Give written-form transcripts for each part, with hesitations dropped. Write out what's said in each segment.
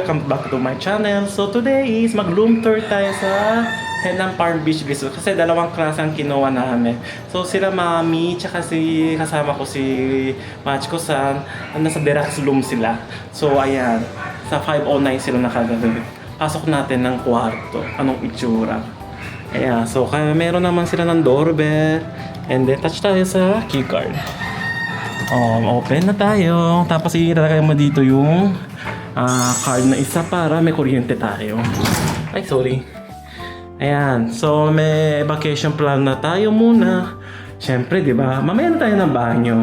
welcome back to my channel. So today is mag-room tour tayo sa Henam Palm Beach Resort kasi dalawang klase ang kinuha namin. So sila Mami, tsaka kasama ko si Machiko-san, nasa deluxe room sila. So ayan, sa 509 sila nakagano'n. Pasok natin ng kwarto, anong itsura. Ayan, so kaya meron naman sila ng doorbell. And then touch tayo sa keycard. Open na tayo. Tapos ilalagay mo dito yung card na isa para may kuryente tayo. Ay, sorry. Ayan. So, may vacation plan na tayo muna. Siyempre, di ba? Mamaya na tayo ng banyo.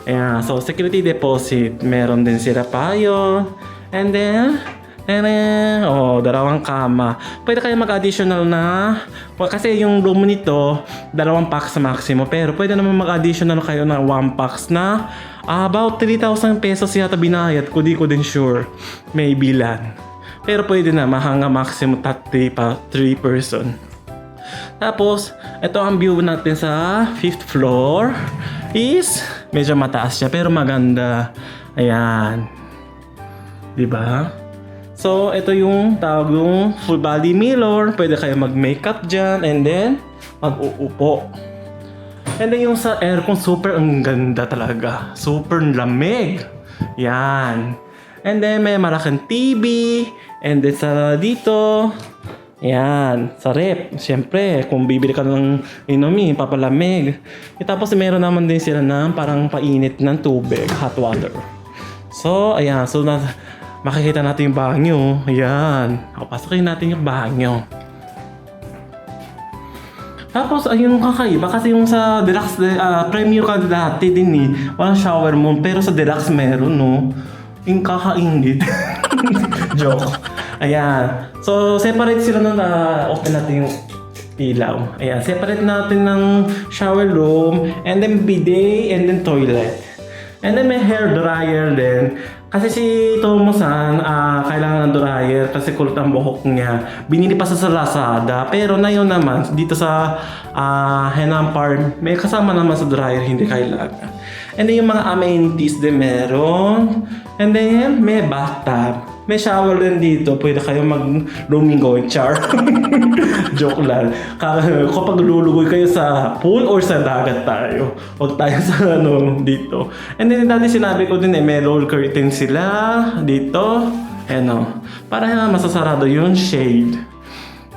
Ayan. So, security deposit. Meron din sila pa yun. And then, dalawang kama. Pwede kayo mag-additional na. Kasi yung room nito, dalawang packs maximum. Pero pwede naman mag-additional kayo na 1 packs na about 3,000 pesos yata binayad ko. Di ko din sure. May bilan. Pero pwede na hanggang maximum 3 person. Tapos, ito ang view natin sa 5th floor. Is medyo mataas siya pero maganda. Ayan. Diba? So, ito yung tawag yung full body mirror. Pwede kayo mag-makeup dyan and then mag-uupo. And then yung sa aircon, super ang ganda talaga. Super lamig. Yan. And then may malaking TV. And then sa dito, yan, sa rep. Siyempre, kung bibili ka ng inumin, papalamig. Tapos meron naman din sila ng parang painit ng tubig, hot water. So, ayan. So, makikita natin yung banyo. Ayan. Pasakin natin yung banyo. Tapos, ayun kakaiba. Kasi yung sa deluxe, premium ka dati din eh. Walang shower mo. Pero sa deluxe meron, no? Yung kakaingit. Joke. Ayan. So, separate sila nung open natin yung ilaw. Ayan. Separate natin ng shower room. And then bidet. And then toilet. And then may hair dryer din. Kasi si Tomo-san, kailangan ng dryer kasi kulot ang buhok niya. Binili pa sa Lazada. Pero na yun naman, dito sa Henam Park, may kasama naman sa dryer, hindi kailangan. And then yung mga amenities din meron. And then may bathtub. May shower din dito. Pwede kayo mag-rooming going char. Joke lang. Kapag lulugoy kayo sa pool or sa dagat tayo. Huwag tayo sa dito. And then dati sinabi ko din may roll curtain sila dito. Para masasarado yung shade.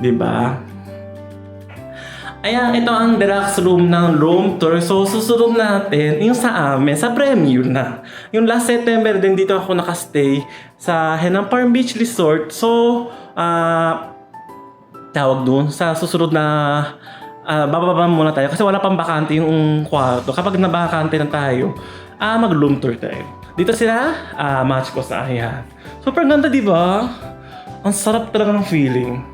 Diba? Ayan, ito ang deluxe room ng room tour. So, susunod natin yung sa amin, sa premium na. Yung last September din dito ako nakastay sa Henam Palm Beach Resort. So, tawag doon, sa susunod na bababa muna tayo kasi wala pang bakante yung kwarto. Kapag nabakante na tayo, mag-room tour tayo. Dito sila, Machiko-san. Ayan. Super ganda, di ba? Ang sarap talaga ng feeling.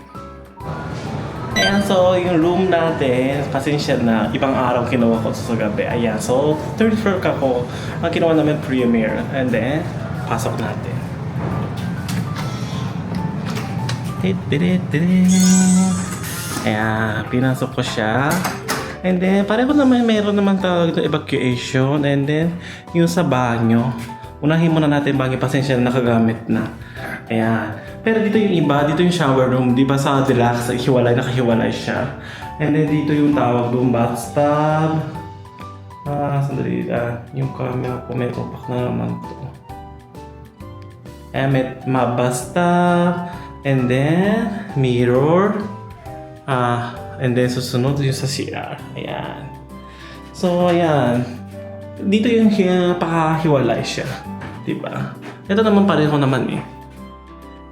Ayan, so yung room natin, pasensya na, ibang araw kinuha ko sa gabi. Ayan, so third floor ka ko, ang kinuha namin premiere. And then, pasok natin. Ayan, pinasok ko siya. And then, pareho naman, meron naman tawag ito evacuation. And then, yung sa banyo. Unahin muna natin banyo, pasensya na nakagamit na. Ayan. Pero dito yung iba, dito yung shower room. Di ba sa deluxe, nakahiwalay siya. And then dito yung tawag doon, bathtub. Sandali, yung camera ko, may tupak na naman to. Ayan, may bathtub. And then, mirror. And then susunod yung sa CR. Ayan. So, ayan. Dito yung pakahiwalay siya. Diba? Ito naman pareho naman eh.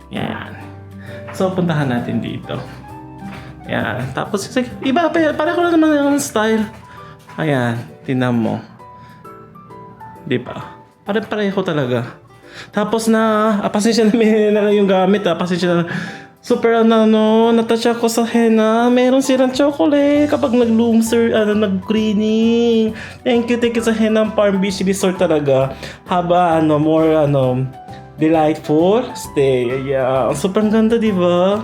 Yan. So, puntahan natin dito. Yan. Tapos, iba, pareho na naman yung style. Ayan. Tingnan mo. Diba? Pareho talaga. Tapos pasensya na may na yung gamit pasensya na. Super natouch ako sa henna. Meron silang chocolate kapag nag-cleaning. Thank you sa Henam Palm Beach Resort talaga. Haba, more, delightful stay. Yeah. Super ganda, di ba?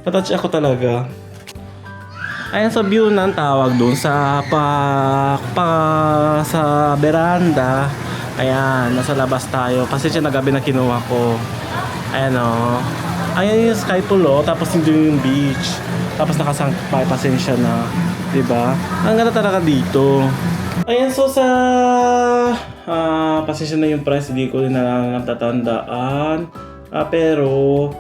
Natouch ako talaga. Ayan sa view ng tawag doon sa sa veranda. Ayan, nasa labas tayo. Kasi siya nagabi na kinuha ko. Ayan o. Ayan yung sky pool o. Tapos hindi yung beach. Tapos nakasangkay, pasensya na. Diba? Ang ganda talaga dito. Ayan, so sa... pasensya na yung price. Hindi ko rin na natatandaan. Pero...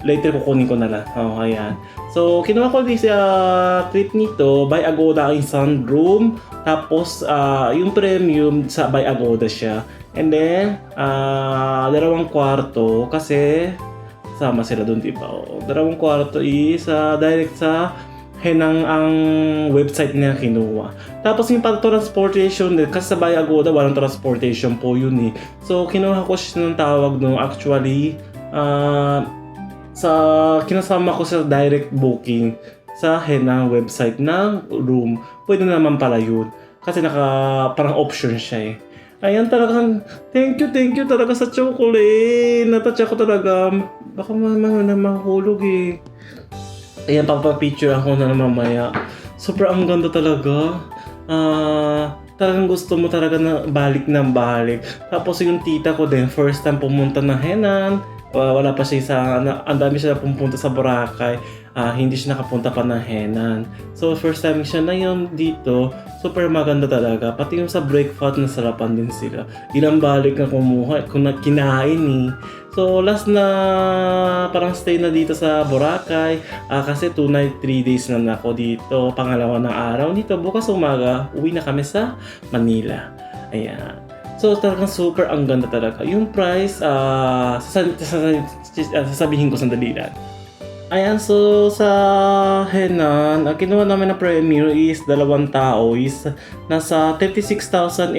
later kukunin ko na lang. Oh, ayan. So, kinuha ko din sa trip nito, by Agoda ang sunroom. Tapos, yung premium sa by Agoda siya. And then, 2 kwarto kasi sama sila dun, diba? O, 2 kwarto is direct sa Henang ang website niya kinuha. Tapos yung pag-transportation, kasi sa by Agoda, walang transportation po yun eh. So, kinuha ko siya ng tawag no, actually, kinasama ko sa direct booking sa Henang website ng room. Pwede naman pala yun. Kasi parang option siya eh. Ayan talagang, thank you talaga sa chocolate. Natouch ako talaga. Baka mahulog eh. Ayan, pagpa-picture ako na mamaya. Super ang ganda talaga. Talagang gusto mo talaga na balik ng balik. Tapos yung tita ko din, first time pumunta ng Henan. Wala pa siya ang dami siya pumunta sa Boracay. Hindi siya nakapunta pa ng Henan. So first time siya na yun dito. Super maganda talaga. Pati yung sa breakfast na sarapan din sila. Ilang balik na kumuha, kinain eh. So last na parang stay na dito sa Boracay. Kasi 2 night 3 days na ako dito. Pangalawa ng araw dito. Bukas umaga, uwi na kami sa Manila. Ayan. So talagang super ang ganda talaga. Yung price, sasabihin ko sandali lang. Ayan, so sa Henan, ang kinuha namin na premium is 2 tao is nasa 36,824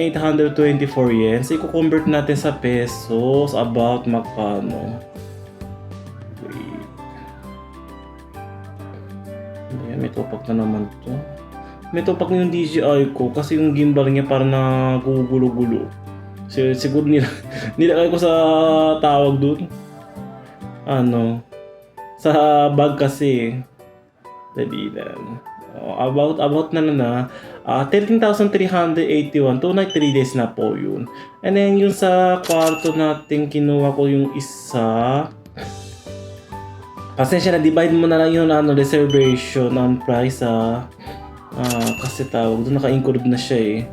yen. So i-convert natin sa pesos, about magkano? Wait. Ayan, may tupak na naman to. May tupak na yung DJI ko kasi yung gimbal niya parang nagugulo-gulo. Siguro nilagay ko sa tawag dun. Sa bag kasi. Dali lang. About na 13,381. 2 night 3 days na po yun. And then yung sa kwarto natin, kinuha ko yung isa. Pasensya na, divide mo na lang yung reservation ng price kasi tawag doon, naka-include na siya eh.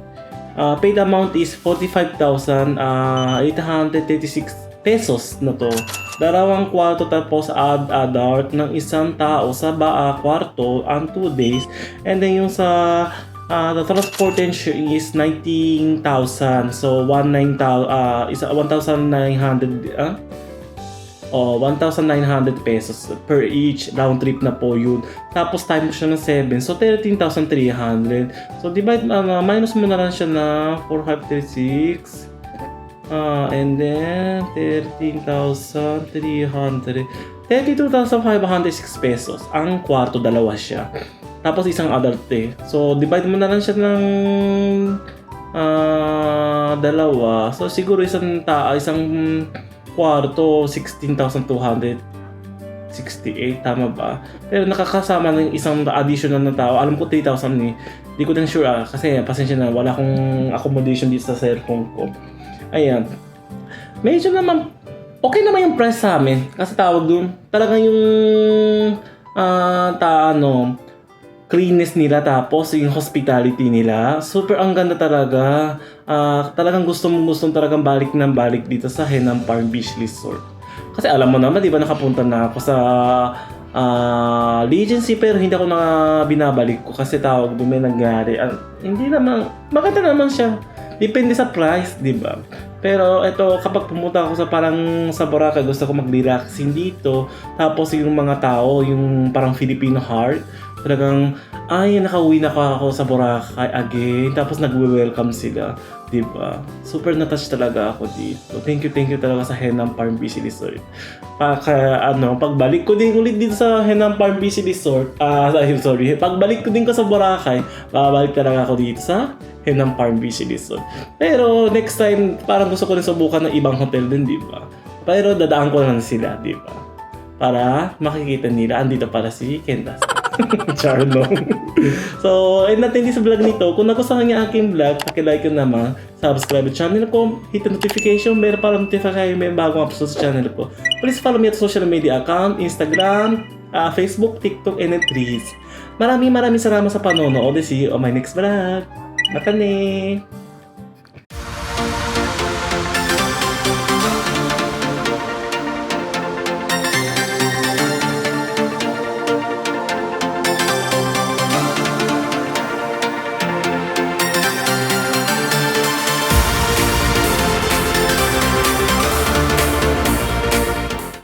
Paid amount is 45,836 pesos na to. 2 kwarto tapos adult ng isang tao sa kwarto ang 2 days. And then yung sa the transportation is 19,000. So 1,900 pesos per each. Round trip na po yun. Tapos time mo siya ng 7. So 13,300. So divide, minus mo na lang siya na 4,536. And then 13,300. 32,506 pesos. Ang kwarto, dalawa siya. Tapos isang adult eh. So divide mo na lang siya ng dalawa. So siguro isang kwarto, 16,268, tama ba? Pero nakakasama ng isang additional na tao. Alam ko 3,000 eh. Hindi ko din sure kasi pasensya na, wala akong accommodation dito sa cellphone ko. Ayan. Medyo naman, okay naman yung price sa amin. Kasi tawag dun, talagang yung cleanness nila, tapos yung hospitality nila, super ang ganda talaga. Talagang gustong talagang balik ng balik dito sa Henan Palm Beach Resort. Kasi alam mo naman, di ba nakapunta na ako sa Legacy, pero hindi ako na binabalik ko kasi tawag doon may nangyari. Hindi naman, maganda naman siya. Depende sa price, di ba? Pero ito, kapag pumunta ako sa Boracay, gusto ko mag-relaxing dito. Tapos yung mga tao, yung parang Filipino heart, talagang, nakauwi na ako sa Boracay again. Tapos nagwe-welcome sila, di ba? Super na-touch talaga ako dito. Thank you talaga sa Henan Palm Beach Resort. Pagbalik ko din ulit dito sa Henan Palm Beach Resort, pagbalik ko din ko sa Boracay, babalik talaga ako dito sa Henan Palm Beach Resort. Pero next time, parang gusto ko rin subukan ng ibang hotel din, di ba? Pero dadaan ko lang sila, di ba? Para makikita nila, andito para si Kendas. Charlong. So, ayun natin din sa vlog nito. Kung nagustuhan niya aking vlog, pakilike ko naman. Subscribe sa channel ko. Hit the notification bell para notify kayo may bagong upload sa channel ko. Please follow me at social media account, Instagram, Facebook, TikTok, and Threads. Maraming salamat sa panonood. See you on my next vlog. Matane!